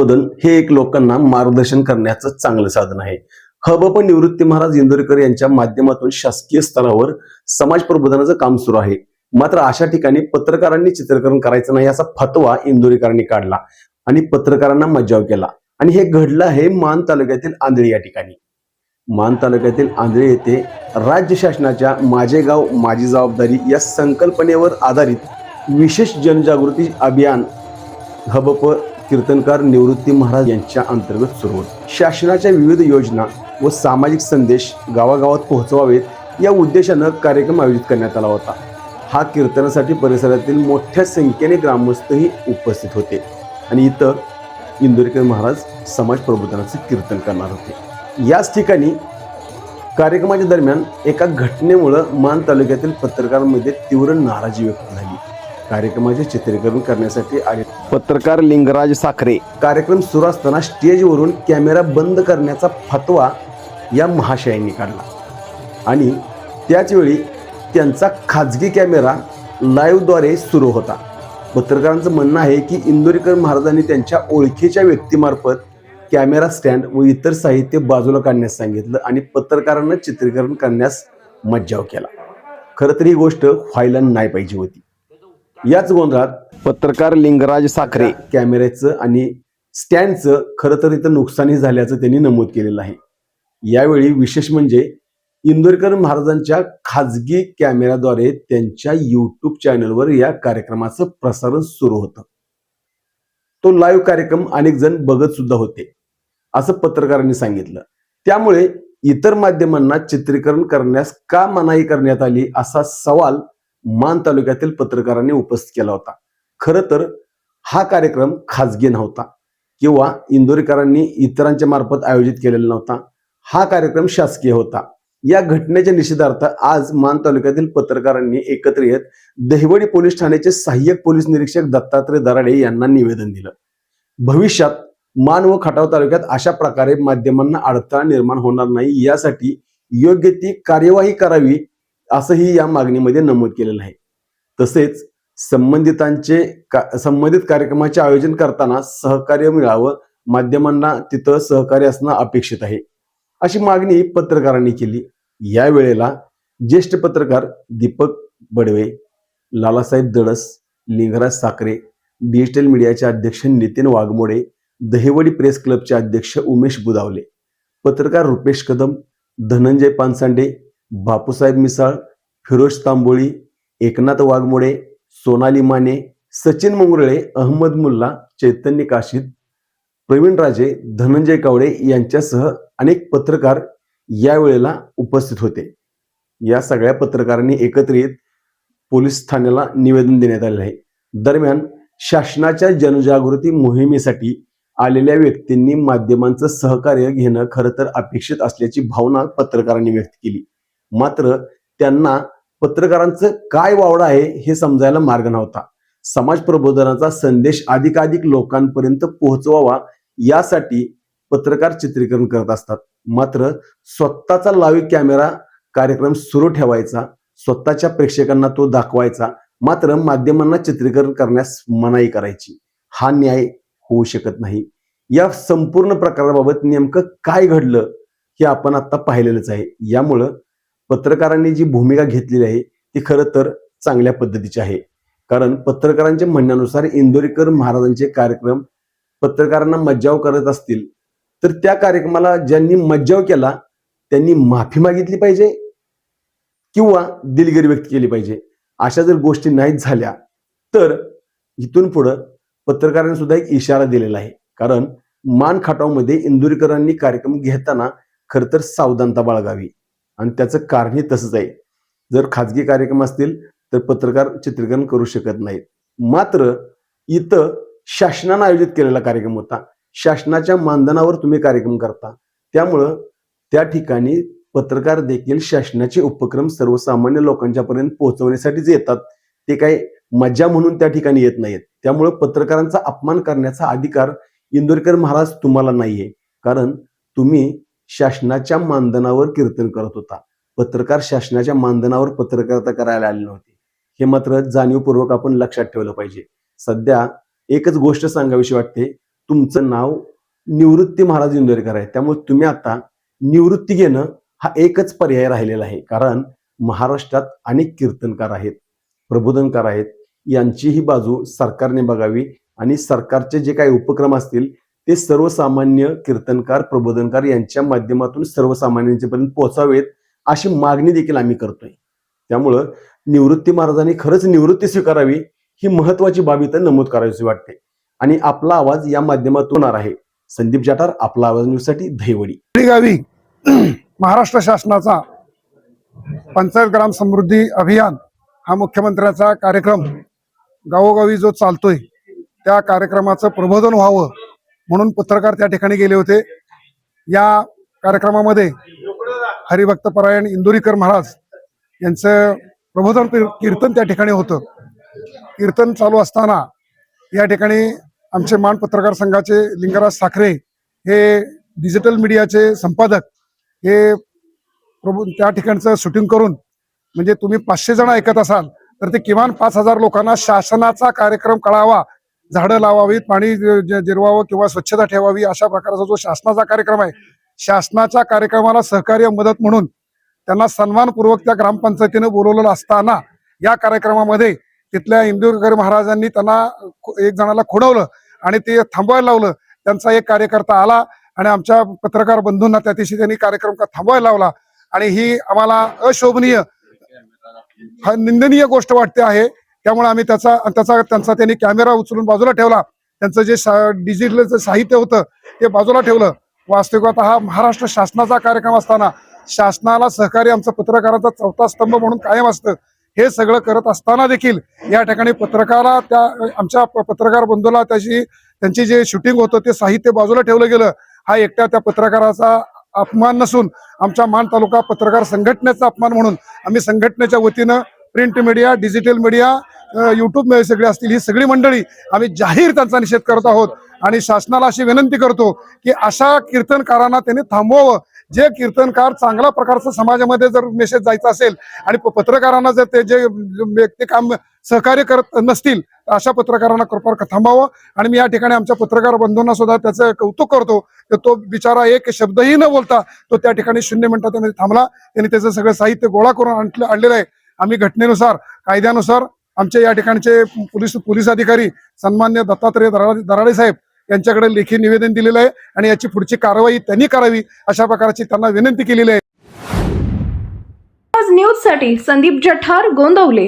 प्रबोधन हे एक लोकांना मार्गदर्शन करण्याचं चांगलं साधन आहे. हबप निवृत्ती महाराज इंदोरीकर यांच्या माध्यमातून शासकीय स्तरावर समाज प्रबोधनाचं काम सुरू आहे. मात्र अशा ठिकाणी पत्रकारांनी चित्रीकरण करायचं नाही असा फतवा इंदोरीकरांनी काढला आणि पत्रकारांना मज्जाव केला. आणि हे घडलं आहे मान तालुक्यातील आंधळी या ठिकाणी. मान तालुक्यातील आंधळी येथे राज्य शासनाच्या माझे गाव माझी जबाबदारी या संकल्पनेवर आधारित विशेष जनजागृती अभियान हबप कीर्तनकार निवृत्ती महाराज यांच्या अंतर्गत सुरू होते. शासनाच्या विविध योजना व सामाजिक संदेश गावागावात पोहोचवावेत या उद्देशानं कार्यक्रम आयोजित करण्यात आला होता. हा कीर्तनासाठी परिसरातील मोठ्या संख्येने ग्रामस्थही उपस्थित होते आणि इथं इंदोरीकर महाराज समाज प्रबोधनाचे कीर्तन करणार होते. याच ठिकाणी कार्यक्रमाच्या दरम्यान एका घटनेमुळं मान तालुक्यातील पत्रकारांमध्ये तीव्र नाराजी व्यक्त झाली. कार्यक्रमाचे चित्रीकरण करण्यासाठी आले पत्रकार लिंगराज साखरे कार्यक्रम सुरू असताना स्टेजवरून कॅमेरा बंद करण्याचा फतवा या महाशयांनी काढला आणि त्याचवेळी त्यांचा खाजगी कॅमेरा लाईव्हद्वारे सुरू होता. पत्रकारांचं म्हणणं आहे की इंदोरीकर महाराजांनी त्यांच्या ओळखीच्या व्यक्तीमार्फत कॅमेरा स्टँड व इतर साहित्य बाजूला काढण्यास सांगितलं आणि पत्रकारांना चित्रीकरण करण्यास मज्जाव केला. खरं तर ही गोष्ट व्हायला नाही पाहिजे होती. याच गोंधळात पत्रकार लिंगराज साखरे कॅमेऱ्याचं आणि स्टँडचं खरं तर इथं नुकसानी झाल्याचं त्यांनी नमूद केलेलं आहे. यावेळी विशेष म्हणजे इंदोरीकर महाराजांच्या खाजगी कॅमेऱ्याद्वारे त्यांच्या यूट्यूब चॅनलवर या कार्यक्रमाचं प्रसारण सुरू होतं. तो लाईव्ह कार्यक्रम अनेक जण बघत सुद्धा होते असं पत्रकारांनी सांगितलं. त्यामुळे इतर माध्यमांना चित्रीकरण करण्यास का मनाई करण्यात आली असा सवाल मान तालुक्यातील पत्रकारांनी उपस्थित केला होता. खरं तर हा कार्यक्रम खाजगी नव्हता किंवा इंदोरीकरांनी इतरांच्या मार्फत आयोजित केलेला नव्हता. हा कार्यक्रम शासकीय होता. या घटनेच्या निषेधार्थ आज मान तालुक्यातील पत्रकारांनी एकत्र येत दहिवडी पोलीस ठाण्याचे सहाय्यक पोलीस निरीक्षक दत्तात्रय दराडे यांना निवेदन दिलं. भविष्यात मान व खटाव तालुक्यात अशा प्रकारे माध्यमांना अडथळा निर्माण होणार नाही यासाठी योग्य ती कार्यवाही करावी असंही या मागणीमध्ये नमूद केलेलं आहे. तसेच संबंधित कार्यक्रमाचे आयोजन करताना सहकार्य मिळावं, माध्यमांना तिथं सहकार्य असणं अपेक्षित आहे अशी मागणी पत्रकारांनी केली. या वेळेला ज्येष्ठ पत्रकार दीपक बडवे, लालासाहेब दडस, लिंगराज साखरे, डिजिटल मीडियाचे अध्यक्ष नितीन वाघमोडे, दहिवडी प्रेस क्लबचे अध्यक्ष उमेश बुदावले, पत्रकार रुपेश कदम, धनंजय पानसांडे, बापूसाहेब मिसाळ, फिरोज तांबोळी, एकनाथ वाघमोडे, सोनाली माने, सचिन मंगरुळे, अहमद मुल्ला, चैतन्य काशीद, प्रवीण राजे, धनंजय कावडे यांच्यासह अनेक पत्रकार यावेळेला उपस्थित होते. या सगळ्या पत्रकारांनी एकत्र येत पोलीस ठाण्याला निवेदन देण्यात आले आहे. दरम्यान शासनाच्या जनजागृती मोहिमेसाठी आलेल्या व्यक्तींनी माध्यमांचं सहकार्य घेणं खरं तर अपेक्षित असल्याची भावना पत्रकारांनी व्यक्त केली. मात्र त्यांना पत्रकारांचं काय वावडं आहे हे समजायला मार्ग नव्हता. समाज प्रबोधनाचा संदेश अधिकाधिक लोकांपर्यंत पोहोचवावा यासाठी पत्रकार चित्रीकरण करत असतात. मात्र स्वतःचा लाईव्ह कॅमेरा कार्यक्रम सुरू ठेवायचा, स्वतःच्या प्रेक्षकांना तो दाखवायचा, मात्र माध्यमांना चित्रीकरण करण्यास मनाई करायची, हा न्याय होऊ शकत नाही. या संपूर्ण प्रकाराबाबत नेमकं काय घडलं हे आपण आता पाहिलेलंच आहे. यामुळं पत्रकारांनी जी भूमिका घेतलेली आहे ती खरं तर चांगल्या पद्धतीची आहे. कारण पत्रकारांच्या म्हणण्यानुसार इंदोरीकर महाराजांचे कार्यक्रम पत्रकारांना मज्जाव करत असतील तर त्या कार्यक्रमाला ज्यांनी मज्जाव केला त्यांनी माफी मागितली पाहिजे किंवा दिलगिरी व्यक्त केली पाहिजे. अशा जर गोष्टी नाहीत झाल्या तर इथून पुढं पत्रकारांनी सुद्धा एक इशारा दिलेला आहे. कारण मान खटावमध्ये इंदोरीकरांनी कार्यक्रम घेताना खरं तर सावधानता बाळगावी आणि त्याचं कारणही तसंच आहे. जर खाजगी कार्यक्रम असतील तर पत्रकार चित्रीकरण करू शकत नाहीत. मात्र इथं शासनानं आयोजित केलेला कार्यक्रम होता, शासनाच्या मानधनावर तुम्ही कार्यक्रम करता, त्यामुळं त्या ठिकाणी पत्रकार देखील शासनाचे उपक्रम सर्वसामान्य लोकांच्या पर्यंत पोहोचवण्यासाठीच येतात. ते काही मज्जा म्हणून त्या ठिकाणी येत नाहीत. त्यामुळं पत्रकारांचा अपमान करण्याचा अधिकार इंदोरीकर महाराज तुम्हाला नाहीये. कारण तुम्ही शासनाच्या मानधनावर कीर्तन करत होता. पत्रकार शासनाच्या मानधनावर पत्रकारिता करायला आले नव्हते. हे मात्र जाणीवपूर्वक आपण लक्षात ठेवलं पाहिजे. सध्या एकच गोष्ट सांगावीशी वाटते, तुमचं नाव निवृत्ती महाराज इंदोरीकर आहे, त्यामुळे तुम्ही आता निवृत्ती घेणं हा एकच पर्याय राहिलेला आहे. कारण महाराष्ट्रात अनेक कीर्तनकार आहेत, प्रबोधनकार आहेत, यांची ही बाजू सरकारने बघावी आणि सरकारचे जे काही उपक्रम असतील ते सर्वसामान्य कीर्तनकार, प्रबोधनकार यांच्या माध्यमातून सर्वसामान्यांच्यापर्यंत पोहोचावेत अशी मागणी देखील आम्ही करतोय. त्यामुळं निवृत्ती महाराजांनी खरंच निवृत्ती स्वीकारावी ही महत्वाची बाब इथं नमूद करावीशी वाटते. आणि आपला आवाज या माध्यमातून होणार आहे. संदीप जाटार, आपला आवाज न्यूजसाठी दहिवडी गावी महाराष्ट्र शासनाचा पंचायत ग्राम समृद्धी अभियान हा मुख्यमंत्र्याचा कार्यक्रम गावोगावी जो चालतोय त्या कार्यक्रमाचं प्रबोधन व्हावं म्हणून पत्रकार त्या ठिकाणी गेले होते. या कार्यक्रमामध्ये हरिभक्तपरायण इंदोरीकर महाराज यांचं प्रबोधन कीर्तन त्या ठिकाणी होतं. कीर्तन चालू असताना या ठिकाणी आमचे मान पत्रकार संघाचे लिंगराज साखरे हे डिजिटल मीडियाचे संपादक हे त्या ठिकाणचं शूटिंग करून, म्हणजे तुम्ही 500 जण ऐकत असाल तर ते किमान 5000 लोकांना शासनाचा कार्यक्रम कळावा, झाडं लावावीत, पाणी जिरवावं किंवा स्वच्छता ठेवावी, अशा प्रकारचा जो शासनाचा कार्यक्रम आहे, शासनाच्या कार्यक्रमाला सहकार्य मदत म्हणून त्यांना सन्मानपूर्वक त्या ग्रामपंचायतीने बोलवलेलं असताना या कार्यक्रमामध्ये तिथल्या इंदोरीकर महाराजांनी त्यांना एक जणाला खोडवलं आणि ते थांबवायला लावलं. त्यांचा एक कार्यकर्ता आला आणि आमच्या पत्रकार बंधूंना त्या दिवशी त्यांनी कार्यक्रम थांबवायला लावला आणि ही आम्हाला अशोभनीय, निंदनीय गोष्ट वाटते आहे. त्यामुळे आम्ही त्यांचा त्यांनी कॅमेरा उचलून बाजूला ठेवला. त्यांचं जे डिजिटलचं साहित्य होतं ते बाजूला ठेवलं. वास्तविकता हा महाराष्ट्र शासनाचा कार्यक्रम असताना शासनाला सहकार्य आमचा पत्रकारांचा चौथा स्तंभ म्हणून कायम असतं. हे सगळं करत असताना देखील या ठिकाणी पत्रकाराला, त्या आमच्या पत्रकार बंधूला त्यांची जे शूटिंग होतं ते साहित्य बाजूला ठेवलं गेलं. हा एकट्या त्या पत्रकाराचा अपमान नसून आमच्या मान तालुका पत्रकार संघटनेचा अपमान म्हणून आम्ही संघटनेच्या वतीनं print media, digital media, YouTube सगळे असतील, ही सगळी मंडळी आम्ही जाहीर त्यांचा निषेध करत आहोत आणि शासनाला अशी विनंती करतो की अशा कीर्तनकारांना त्यांनी थांबवावं. जे कीर्तनकार चांगल्या प्रकारचं समाजामध्ये जर मेसेज जायचा असेल आणि पत्रकारांना जर ते काम सहकार्य करत नसतील तर अशा पत्रकारांना कृपा थांबावं. आणि मी या ठिकाणी आमच्या पत्रकार बंधूंना सुद्धा त्याचं कौतुक करतो की तो बिचारा एक शब्दही न बोलता तो त्या ठिकाणी 0 मिनिटात त्यांनी थांबला. त्यांनी त्याचं सगळं साहित्य गोळा करून आणलेलं आहे. आम्ही घटनेनुसार, कायद्यानुसार आमचे या ठिकाणचे पोलीस अधिकारी सन्मान्य दत्तात्रय दराडे साहेब यांच्याकडे लेखी निवेदन दिलेलं आहे आणि याची पुढची कारवाई त्यांनी करावी अशा प्रकारची त्यांना विनंती केलेली आहे. न्यूज साठी संदीप जठार, गोंदवले.